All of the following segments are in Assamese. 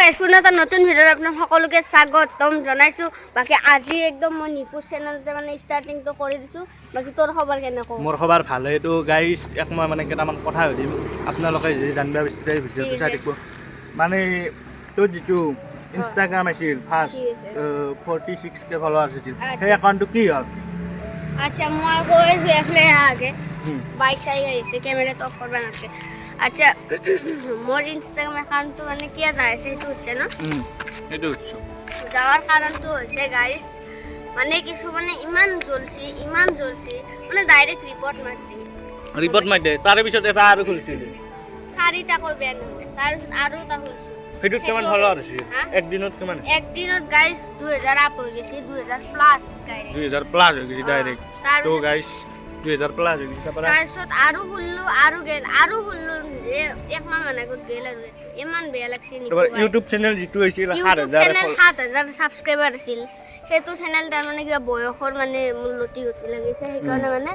গাইস পুনৰ এটা নতুন ভিডিঅ'ত আপোনাক সকলোকে স্বাগতম জনাইছো বাকি আজি একদম মই নিপু চেনেলতে মানে ষ্টাৰ্টিংটো কৰি দিছো বাকি তোৰ খবৰ কেনেকৈ মোৰ খবৰ ভালে তো গাইস এক মই মানে কেটামান কথা হদিম আপোনালোকে যদি জানিবা বিচাৰে ভিডিঅ'টো চাই থাকিব মানে তো যিটো ইনষ্টাগ্ৰাম আছিল ফাৰ্ষ্ট 46k ফলোৱাৰ্ছ আছিল সেই একাউণ্টটো কি হ'ল আচ্ছা মই কৈ এফলে আগে বাইক চাই গাইছে ক্যামেরা তো করবা নাছে আচ্ছা মোর ইনস্টাগ্রাম অ্যাকাউন্ট মানে কি যাইছে এটা হচ্ছে না এটা হচ্ছে যাওয়ার কারণ তো হচ্ছে গাইস মানে কিছু মানে ইমান জ্বলছি মানে ডাইরেক্ট রিপোর্ট মার দে তার পিছত এটা আৰু খুলছিল চাৰিটা কই বেন তাৰ আৰু তা খুলছি সেইটো কিমান ফলোৱাৰ আছিল একদিনত কিমান একদিনত গাইস 2000 আপ হৈ গৈছে 2000 প্লাস গাইস 2000 প্লাস হৈ গৈছে ডাইরেক্ট তো গাইস 2000 প্লাস হৈ গৈছে পৰা তাৰছত আৰু খুললো আৰু খুললো এক মাহ মানে গত গেল আৰু ইমান বেয়া লাগছে নি তোমাৰ ইউটিউব চেনেল যিটো আছিল 7000 সাবস্ক্ৰাইবাৰ আছিল হেতু চেনেল তাৰ মানে কিবা বয়সৰ মানে লটি গতি লাগিছে সেইকাৰণে মানে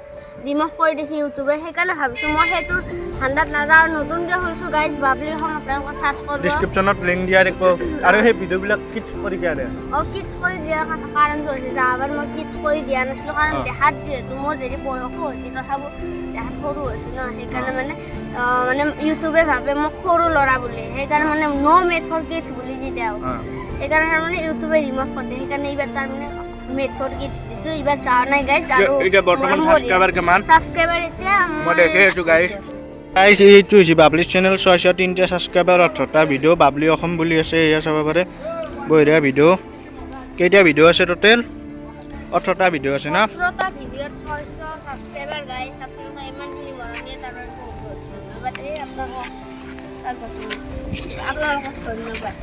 ৰিমুভ কৰি দিছে ইউটিউবে সেইকাৰণে ভাবিছো মই হেতু ঠাণ্ডাত নাযাও নতুনকে খুলছো গাইস বাবলিaxom আপোনালোকে সার্চ কৰিব ডেসক্ৰিপচনত লিংক দিয়া দেখব আৰু সেই ভিডিঅ'বিলাক কিটছ কৰি দিয়া দে কিটছ কৰি দিয়াৰ কাৰণ হৈছে যাবাৰ মই কিটছ কৰি দিয়া নাছিলো কাৰণ দেখাত যেহেতু মোৰ যদি বয়স হৈছে তথাপি দেখাত সৰু হৈছে ন সেইকাৰণে মানে ইউটিউবে ভাবে মোক সৰু ল'ৰা বুলি সেইকাৰণে মানে নো মেড ফৰ কিডছ বুলি দি দিও সেইকাৰণে মানে ইউটিউবে ৰিমুভ কৰি দিয়ে সেইকাৰণে এইবাৰ তাৰ মানে মেড ফৰ কিডছ দিছো এইবাৰ চাও নাই গাইস আৰু এটা বৰ্তমান সাবস্ক্ৰাইবাৰ কিমান সাবস্ক্ৰাইবাৰ এতিয়া মই দেখে আছো গাইস গাইস এইটো হৈছে বাবলি চেনেল 603টা সাবস্ক্ৰাইবাৰ 18টা ভিডিঅ' বাbliaxom বুলি আছে এয়া চাব পাৰে বঢ়িয়া ভিডিঅ' কেইটা ভিডিঅ' আছে টোটেল 18টা ভিডিঅ' আছে না 18টা ভিডিঅ'ত 600 সাবস্ক্ৰাইবাৰ গাইস আপোনালোকে ইমানখিনি বঢ়াই তাৰ বহুত ধন্যবাদ আপোনালোকক স্বাগতম আপোনালোকক ধন্যবাদ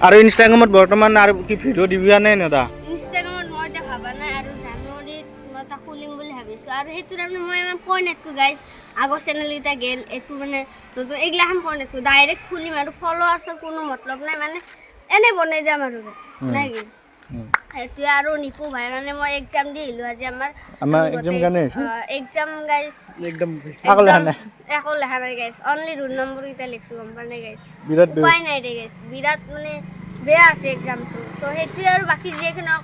আৰু ইনষ্টাগ্ৰামত বৰ্তমান আৰু কি ভিডিঅ' দিবিয়া নে নদা ইনষ্টাগ্ৰামত মই এটা ভাবা নাই আৰু জানুৱাৰীত মই এটা খুলিম বুলি ভাবিছো আৰু সেইটো তাৰমানে মই ইমান কৈ নেতকো গাইস আগৰ চেনেল এটা গেল এটো মানে নতুন এইগিলাখান কৈ নেতকো ডাইৰেক্ট খুলিম আৰু ফলোৱাৰ্ছৰ কোনো মতলব নাই মানে এনে বনাই যাম আৰু নাই কি এটো আৰু নিপু ভাই মানে মই এক্সাম দি আহিলো আজি আমাৰ এক্সাম গানে এক্সাম গাইস একদম আকল লেখা নাই গাইস অনলি রুল নম্বৰ এটা লিখছো গম পানে গাইস বিৰাট উপায় নাই দে গাইস বিৰাট মানে বেয়া আছে এক্সামটো সো হেতু আৰু বাকি যেখিনি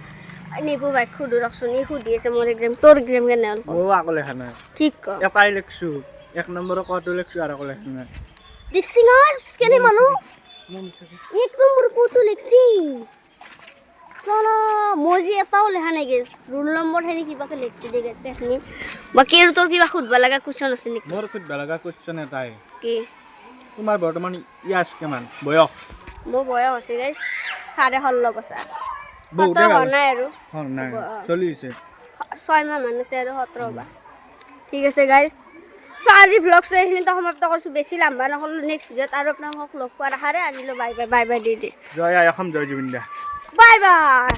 নিপু ভাই খুদু ৰখছনি খুদি আছে মোৰ এক্সাম তোৰ এক্সাম কেনে হল ও আকল লেখা নাই ঠিক ক এটাই লিখছো এক নম্বৰ কটো লিখছো আৰু আকল লেখা নাই লিখছি নস কেনে মানু এক নম্বৰ কটো লিখছি সোনা মজি এটাও লেখা নাই গেছ ৰুল নম্বৰ হেৰি কিবাকে লিখছি দে গেছে এখনি বাকি আৰু তোৰ কিবা খুদবা লাগা কোৱেশ্চন আছে নেকি মোৰ খুদবা লাগা কোৱেশ্চন এটাই কি তোমাৰ বৰ্তমান ইয়াস কিমান বয়স মোৰ বয়স আছে গাইস 16.5 বছৰ বহুত নাই আৰু নাই চলিছে 6 মাহ মানে আছে আৰু 17 বা ঠিক আছে গাইস সো আজি ভ্লগটো এইখিনিতে সমাপ্ত কৰিছো বেছি লম্বা নকৰো নেক্সট ভিডিঅ'ত আৰু আপোনালোকক লগ পোৱাৰ আশাৰে আজিলৈ bye by the Jay আইঅসম Jay Zubeen the bye bye